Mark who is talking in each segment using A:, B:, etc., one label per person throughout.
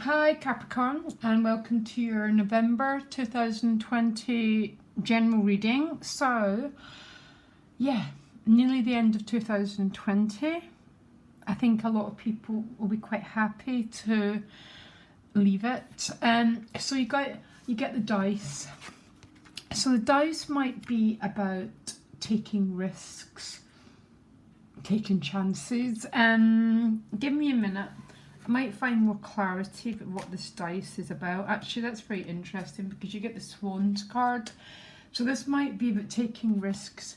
A: Hi Capricorn, and welcome to your November 2020 general reading. So yeah, nearly the end of 2020. I think a lot of people will be quite happy to leave it. So you get the dice. So the dice might be about taking risks, taking chances. Give me a minute. I might find more clarity about what this dice is about. Actually, that's very interesting because you get the Swans card. So this might be about taking risks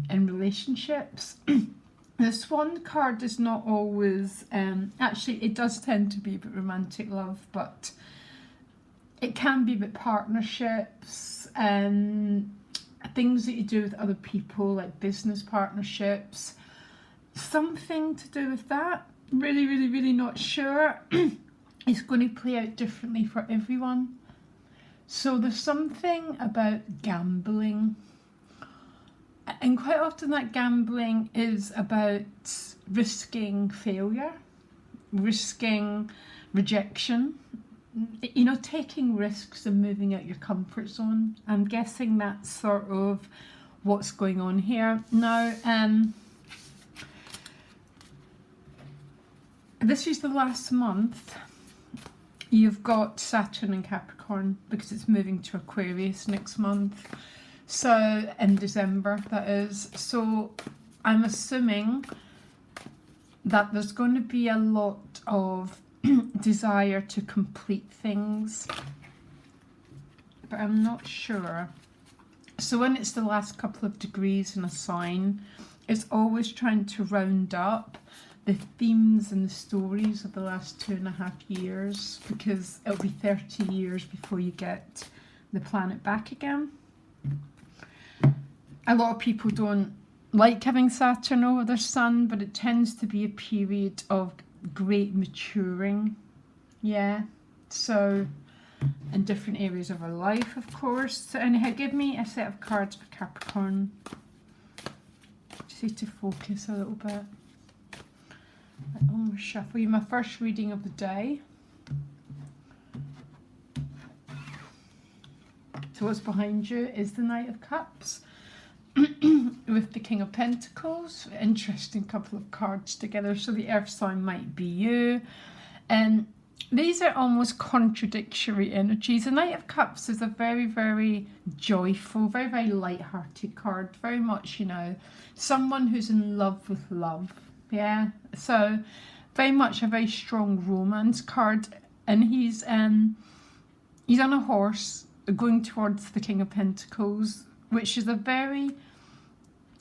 A: in relationships. The Swan card is not always, actually it does tend to be about romantic love, but it can be about partnerships and things that you do with other people, like business partnerships. Something to do with that. Really not sure. It's going to play out differently for everyone. So there's something about gambling, and quite often that gambling is about risking failure, risking rejection, you know, taking risks and moving out your comfort zone. I'm guessing that's sort of what's going on here now. This is the last month. You've got Saturn in Capricorn because it's moving to Aquarius next month. So in December, that is. So I'm assuming that there's going to be a lot of desire to complete things, but I'm not sure. So when it's the last couple of degrees in a sign, it's always trying to round up the themes and the stories of the last 2.5 years, because it'll be 30 years before you get the planet back again. A lot of people don't like having Saturn over their sun, but it tends to be a period of great maturing. Yeah, so in different areas of our life, of course. So anyhow, give me a set of cards for Capricorn. Just need to focus a little bit. I almost shuffle you my first reading of the day. So what's behind you is the Knight of Cups with the King of Pentacles. Interesting couple of cards together. So the earth sign might be you. And these are almost contradictory energies. The Knight of Cups is a very joyful, very light-hearted card. Very much, you know, someone who's in love with love. Yeah, so very much a very strong romance card, and he's on a horse going towards the King of Pentacles, which is a very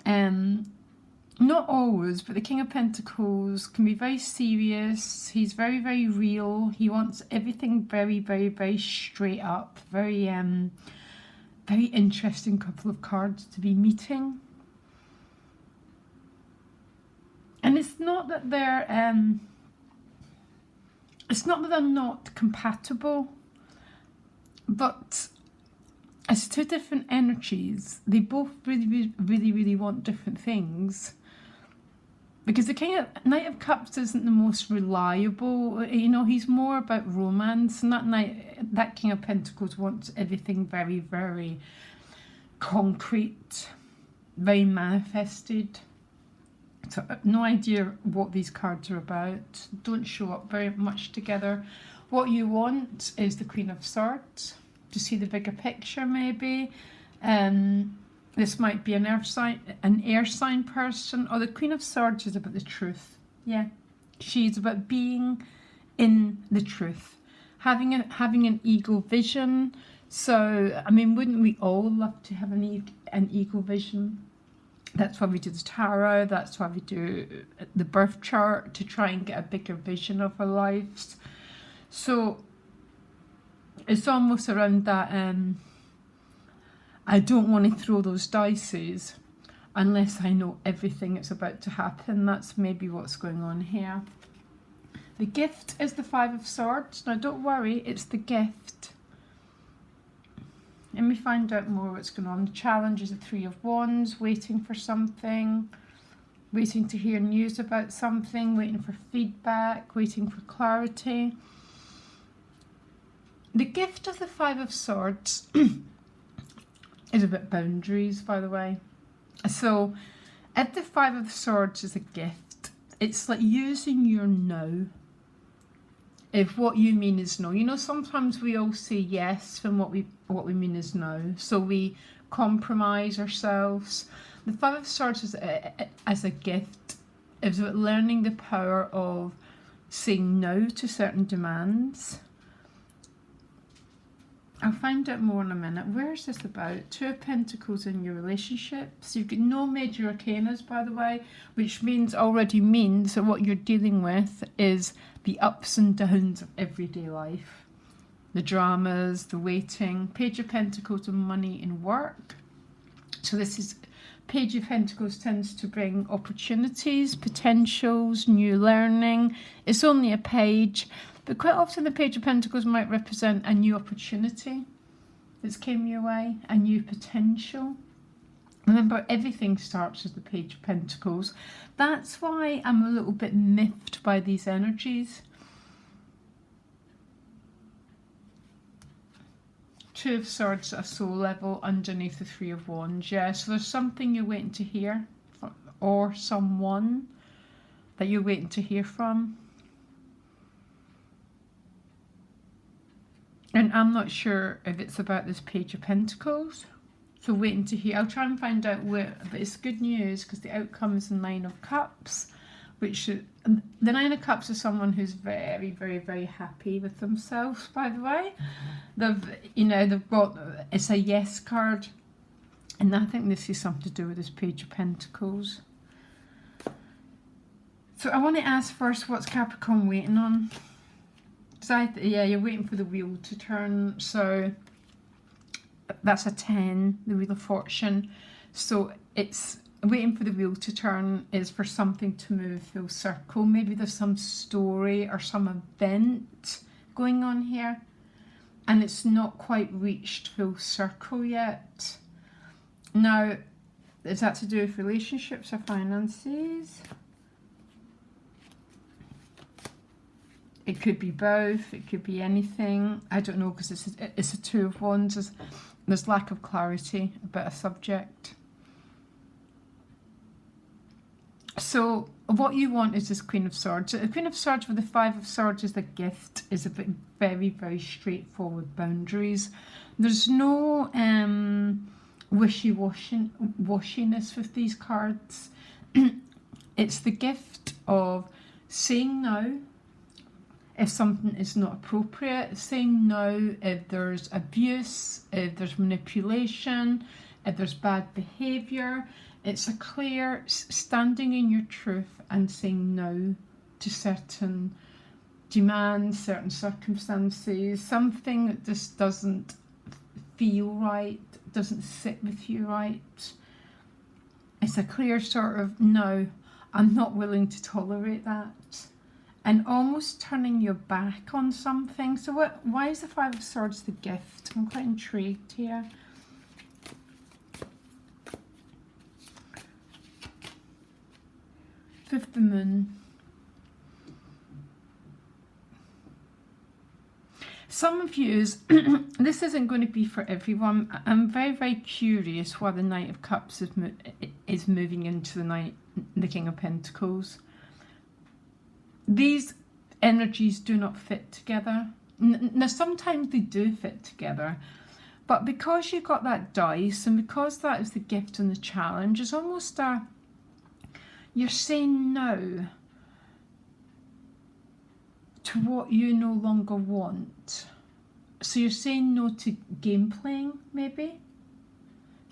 A: not always, but the King of Pentacles can be very serious. He's very real. He wants everything very straight up. Very interesting couple of cards to be meeting. And it's not that they're not compatible, but as two different energies, they both really want different things. Because the Knight of Cups isn't the most reliable, you know, he's more about romance, and that King of Pentacles wants everything very concrete, very manifested. So no idea what these cards are about. Don't show up very much together. What you want is the Queen of Swords, to see the bigger picture maybe. This might be an air sign person, or the Queen of Swords is about the truth. Yeah, she's about being in the truth, having an eagle vision. So I mean, wouldn't we all love to have an eagle vision? That's why we do the tarot, that's why we do the birth chart, to try and get a bigger vision of our lives. So it's almost around that, I don't want to throw those dices unless I know everything that's about to happen. That's maybe what's going on here. The gift is the Five of Swords. Now don't worry, it's the gift. Let me find out more what's going on. The challenge is the Three of Wands, waiting for something, waiting to hear news about something, waiting for feedback, waiting for clarity. The gift of the Five of Swords is about boundaries, by the way. So if the Five of Swords is a gift, it's like using your no. If what you mean is no, you know, sometimes we all say yes when what we mean is no. So we compromise ourselves. The Five of Swords is as a gift is about learning the power of saying no to certain demands. I'll find out more in a minute. Where is this about? Two of Pentacles in your relationships. You've got no major arcanas, by the way, which already means that what you're dealing with is the ups and downs of everyday life. The dramas, the waiting. Page of Pentacles and money and work. So this is, Page of Pentacles tends to bring opportunities, potentials, new learning. It's only a page. But quite often the Page of Pentacles might represent a new opportunity that's came your way, a new potential. Remember, everything starts with the Page of Pentacles. That's why I'm a little bit miffed by these energies. Two of Swords at a soul level underneath the Three of Wands. Yeah, so there's something you're waiting to hear, or someone that you're waiting to hear from. And I'm not sure if it's about this Page of Pentacles. So waiting to hear. I'll try and find out where. But it's good news because the outcome is the Nine of Cups. Which the Nine of Cups is someone who's very, very, very happy with themselves, by the way. They've got, it's a yes card. And I think this is something to do with this Page of Pentacles. So I want to ask first, what's Capricorn waiting on? So yeah, you're waiting for the wheel to turn. So that's a 10, the Wheel of Fortune. So it's waiting for the wheel to turn is for something to move full circle. Maybe there's some story or some event going on here, and it's not quite reached full circle yet. Now, is that to do with relationships or finances? It could be both, it could be anything. I don't know, because it's a Two of Wands. There's lack of clarity about a subject. So what you want is this Queen of Swords. The Queen of Swords with the Five of Swords is the gift, is a bit very, very straightforward boundaries. There's no wishy-washiness with these cards. It's the gift of saying no if something is not appropriate, saying no if there's abuse, if there's manipulation, if there's bad behaviour. It's a clear standing in your truth and saying no to certain demands, certain circumstances, something that just doesn't feel right, doesn't sit with you right. It's a clear sort of, no, I'm not willing to tolerate that. And almost turning your back on something. So why is the Five of Swords the gift? I'm quite intrigued here. Fifth of the Moon. Some of you, this isn't going to be for everyone. I'm very, very curious why the Knight of Cups is moving into the King of Pentacles. These energies do not fit together. Now, sometimes they do fit together, but because you got that dice and because that is the gift and the challenge, it's almost you're saying no to what you no longer want. So you're saying no to game playing, maybe?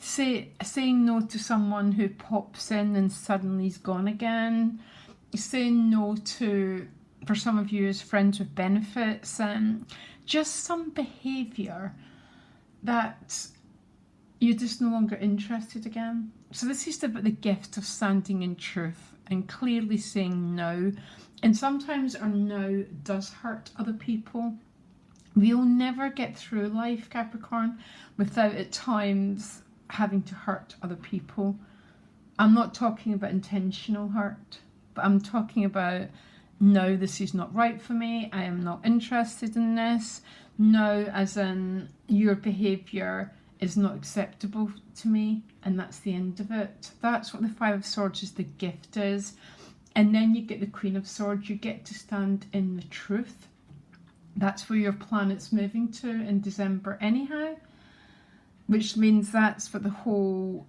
A: Saying no to someone who pops in and suddenly is gone again. Saying no to, for some of you, as friends with benefits, and just some behaviour that you're just no longer interested again. So this is about the gift of standing in truth and clearly saying no. And sometimes our no does hurt other people. We'll never get through life, Capricorn, without at times having to hurt other people. I'm not talking about intentional hurt, but I'm talking about no, this is not right for me, I am not interested in this. No, as in your behaviour is not acceptable to me, and that's the end of it. That's what the Five of Swords is, the gift is. And then you get the Queen of Swords, you get to stand in the truth. That's where your planet's moving to in December anyhow, which means that's what the whole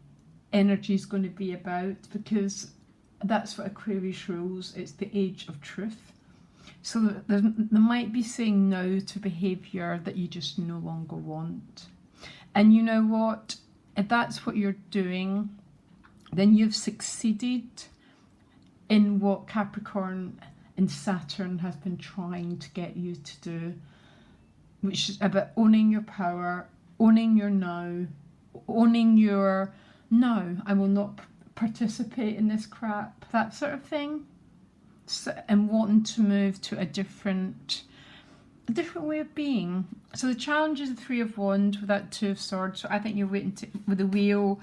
A: energy is going to be about, because that's what Aquarius rules. It's the age of truth. So there might be saying no to behaviour that you just no longer want. And you know what? If that's what you're doing, then you've succeeded in what Capricorn and Saturn has been trying to get you to do, which is about owning your power, owning your no, owning your no, I will not participate in this crap, that sort of thing. So, and wanting to move to a different way of being. So the challenge is the Three of Wands with that Two of Swords. So I think you're waiting to, with the Wheel,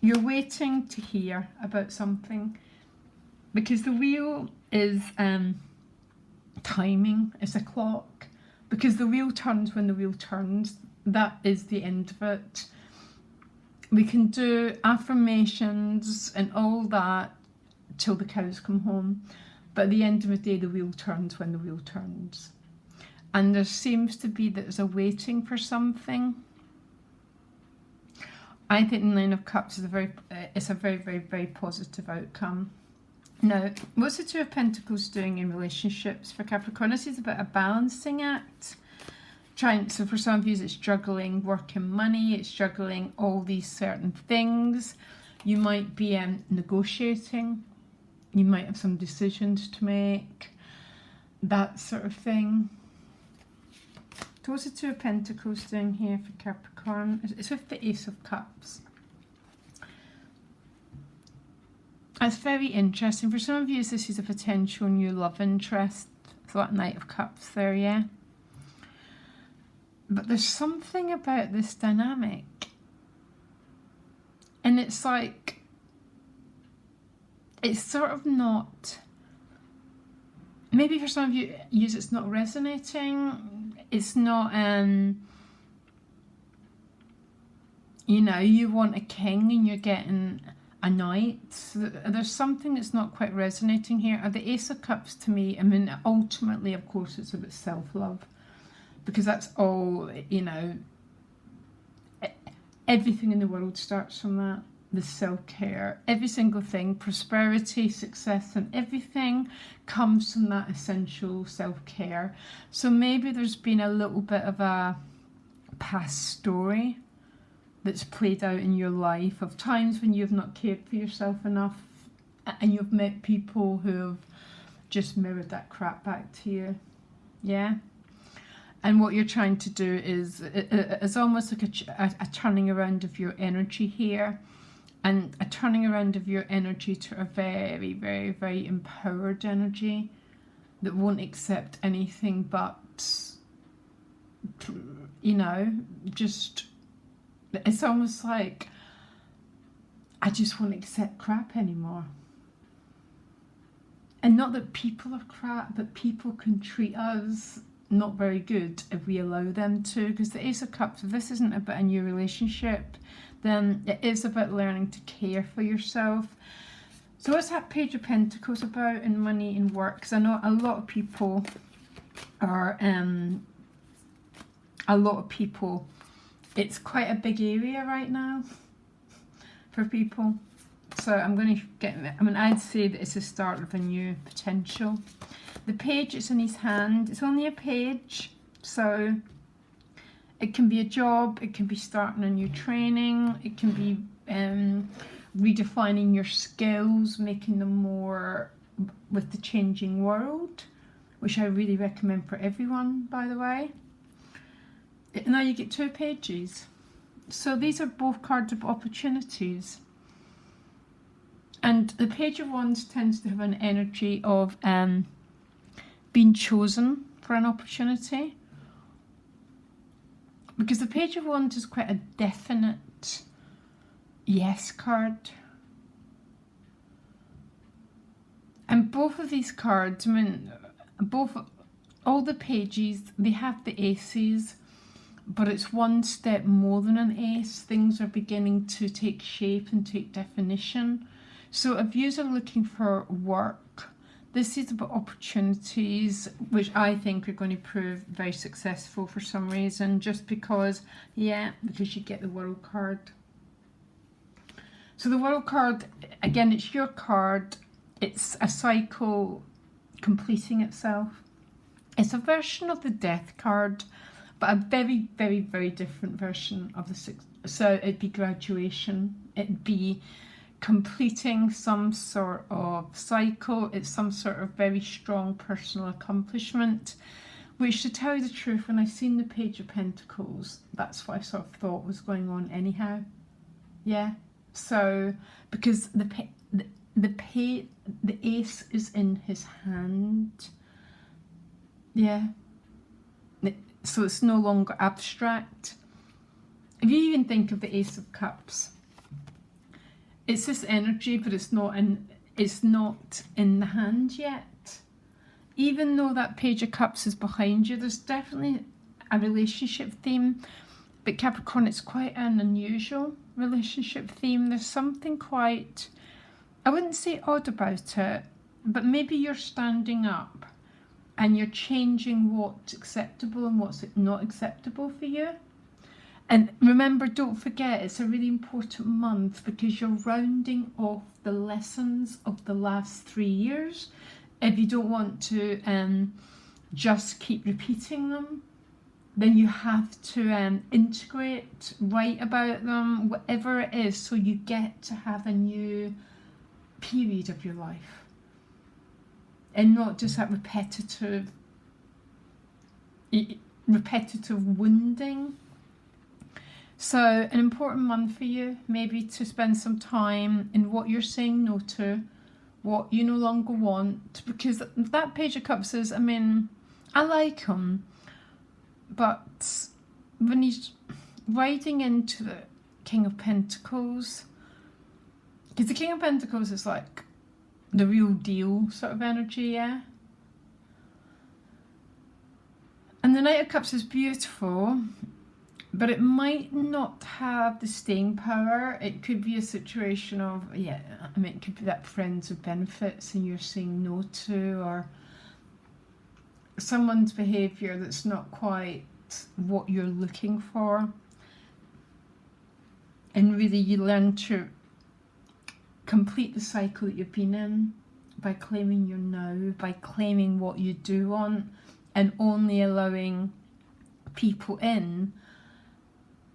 A: you're waiting to hear about something, because the Wheel is timing, it's a clock, because the wheel turns when the wheel turns. That is the end of it. We can do affirmations and all that till the cows come home, but at the end of the day the wheel turns when the wheel turns. And there seems to be that there's a waiting for something. I think the Nine of Cups is a very very positive outcome. Now, what's the Two of Pentacles doing in relationships for Capricorn? This is about a balancing act. So for some of you, it's juggling work and money, it's juggling all these certain things. You might be negotiating, you might have some decisions to make, that sort of thing. So what's the Two of Pentacles doing here for Capricorn? It's with the Ace of Cups. It's very interesting. For some of you, this is a potential new love interest. So that Knight of Cups there, yeah? But there's something about this dynamic. And it's like, it's sort of not, maybe for some of you, it's not resonating. It's not, you know, you want a king and you're getting a knight. So there's something that's not quite resonating here. The Ace of Cups to me, I mean, ultimately, of course, it's about self-love, because that's all, you know, everything in the world starts from that. The self-care, every single thing, prosperity, success, and everything comes from that essential self-care. So maybe there's been a little bit of a past story that's played out in your life of times when you've not cared for yourself enough, and you've met people who have just mirrored that crap back to you. Yeah. And what you're trying to do is it's almost like a turning around of your energy here, and a turning around of your energy to a very, very, very empowered energy that won't accept anything but, you know, just, it's almost like, I just won't accept crap anymore. And not that people are crap, but people can treat us not very good if we allow them to. Because the Ace of Cups, if this isn't about a new relationship, then it is about learning to care for yourself. So what's that Page of Pentacles about in money and work? Because I know a lot of people are, it's quite a big area right now for people. So I'm going to get, I mean, I'd say that it's the start of a new potential. The page is in his hand. It's only a page, so it can be a job, it can be starting a new training, it can be redefining your skills, making them more with the changing world, which I really recommend for everyone, by the way. Now you get 2 pages. So these are both cards of opportunities. And the Page of Wands tends to have an energy of being chosen for an opportunity. Because the Page of Wands is quite a definite yes card. And both of these cards, I mean, all the pages, they have the aces, but it's one step more than an ace. Things are beginning to take shape and take definition. So if you are looking for work, this is about opportunities, which I think are going to prove very successful for some reason, just because, because you get the World card. So the World card, again, it's your card. It's a cycle completing itself. It's a version of the Death card, but a very, very, very different version of the six. So it'd be graduation. It'd be completing some sort of cycle. It's some sort of very strong personal accomplishment, which, to tell you the truth, when I seen the Page of Pentacles, that's what I sort of thought was going on anyhow. Yeah. So because the ace is in his hand. Yeah. So it's no longer abstract. If you even think of the Ace of Cups, it's this energy, but it's not in the hand yet. Even though that Page of Cups is behind you, there's definitely a relationship theme. But Capricorn, it's quite an unusual relationship theme. There's something quite, I wouldn't say odd about it, but maybe you're standing up and you're changing what's acceptable and what's not acceptable for you. And remember, don't forget, it's a really important month because you're rounding off the lessons of the last 3 years. If you don't want to just keep repeating them, then you have to integrate, write about them, whatever it is, so you get to have a new period of your life. And not just that repetitive wounding. So an important month for you, maybe to spend some time in what you're saying no to, what you no longer want, because that Page of Cups is, I mean, I like him, but when he's riding into the King of Pentacles, because the King of Pentacles is like the real deal sort of energy, yeah? And the Knight of Cups is beautiful, but it might not have the staying power. It could be a situation of, I mean, it could be that friends with benefits and you're saying no to, or someone's behaviour that's not quite what you're looking for. And really you learn to complete the cycle that you've been in by claiming your now, by claiming what you do want, and only allowing people in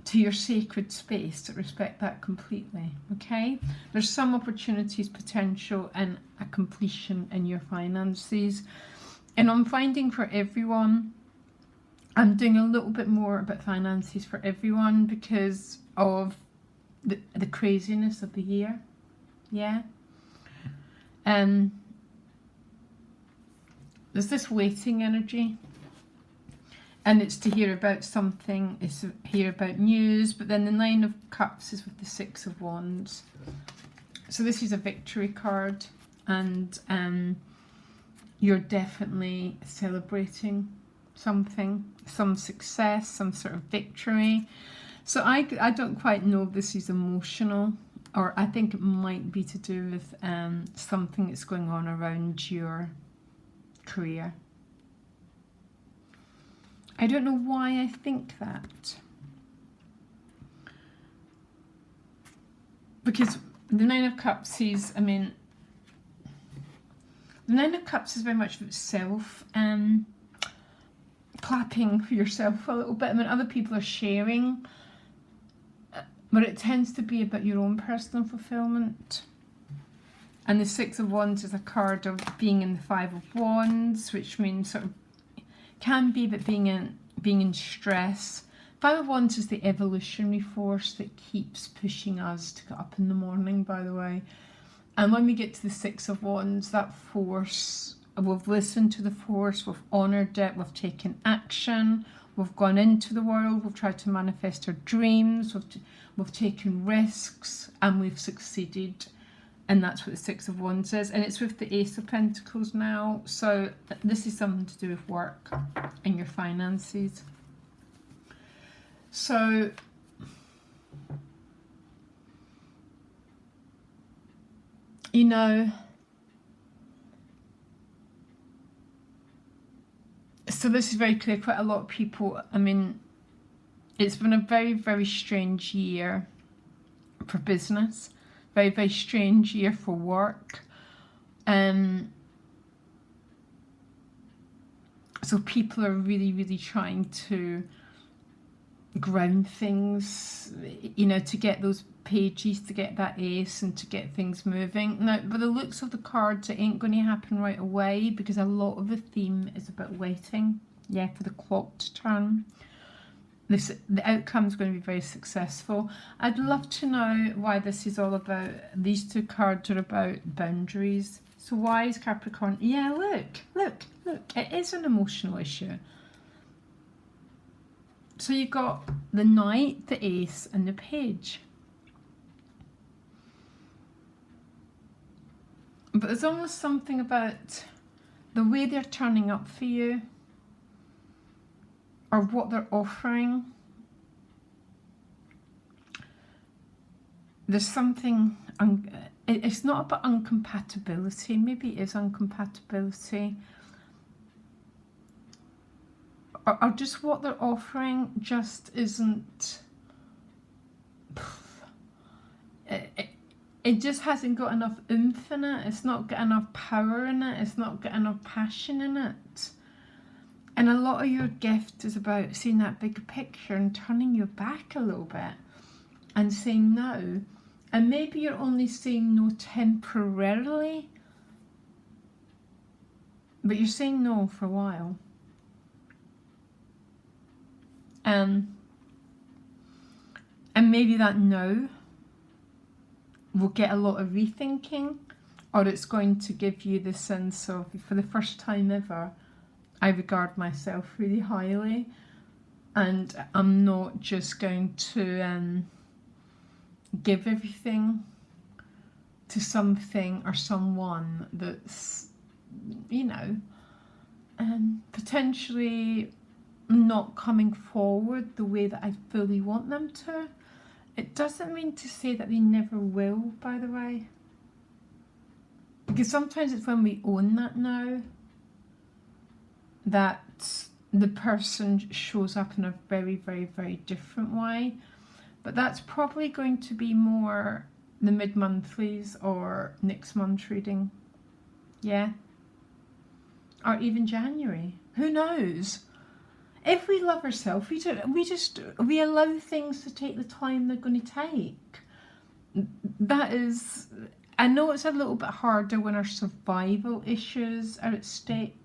A: to your sacred space to respect that completely, okay? There's some opportunities, potential, and a completion in your finances. And I'm finding for everyone, I'm doing a little bit more about finances for everyone because of the craziness of the year, yeah? There's this waiting energy. And it's to hear about something, it's to hear about news, but then the Nine of Cups is with the Six of Wands. So this is a victory card, and you're definitely celebrating something, some success, some sort of victory. So I don't quite know if this is emotional, or I think it might be to do with something that's going on around your career. I don't know why I think that. Because the Nine of Cups is, I mean, the Nine of Cups is very much about self, clapping for yourself a little bit. I mean, other people are sharing, but it tends to be about your own personal fulfillment. And the Six of Wands is a card of being in the Five of Wands, which means sort of can be, but being in stress. Five of Wands is the evolutionary force that keeps pushing us to get up in the morning, by the way. And when we get to the Six of Wands, that force, we've listened to the force, we've honoured it, we've taken action, we've gone into the world, we've tried to manifest our dreams, we've taken risks, and we've succeeded. And that's what the Six of Wands is. And it's with the Ace of Pentacles now. So this is something to do with work and your finances. So you know, so this is very clear. Quite a lot of people, I mean, it's been a very, very strange year for business. Very, very strange year for work. So people are really, really trying to ground things, you know, to get those pages, to get that ace and to get things moving. Now, by the looks of the cards, it ain't going to happen right away because a lot of the theme is about waiting, yeah, for the clock to turn. The outcome is going to be very successful. I'd love to know why this is all about. These two cards are about boundaries. So why is Capricorn? Yeah, look. It is an emotional issue. So you've got the Knight, the Ace, and the Page. But there's almost something about the way they're turning up for you, or what they're offering. There's something, it's not about uncompatibility, maybe it is uncompatibility, or just what they're offering just isn't, it just hasn't got enough oomph in it, it's not got enough power in it, it's not got enough passion in it. And a lot of your gift is about seeing that bigger picture and turning your back a little bit and saying no. And maybe you're only saying no temporarily, but you're saying no for a while. And maybe that no will get a lot of rethinking, or it's going to give you the sense of, for the first time ever, I regard myself really highly, and I'm not just going to give everything to something or someone that's, you know, potentially not coming forward the way that I fully want them to. It doesn't mean to say that they never will, by the way, because sometimes it's when we own that now that the person shows up in a very, very, very different way. But that's probably going to be more the mid-monthlies or next month reading. Yeah. Or even January. Who knows? If we love ourselves, we allow things to take the time they're going to take. That is, I know it's a little bit harder when our survival issues are at stake.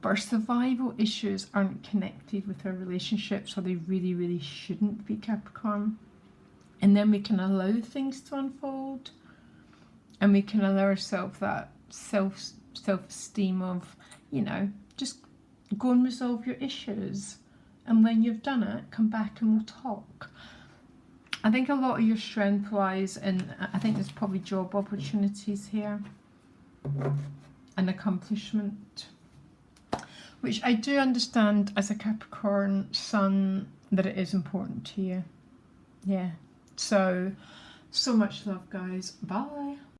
A: But our survival issues aren't connected with our relationships, so they really, really shouldn't be, Capricorn. And then we can allow things to unfold, and we can allow ourselves that self-esteem of, you know, just go and resolve your issues. And when you've done it, come back and we'll talk. I think a lot of your strength lies in, I think there's probably job opportunities here, and accomplishment. Which I do understand as a Capricorn sun that it is important to you. Yeah. So much love, guys. Bye.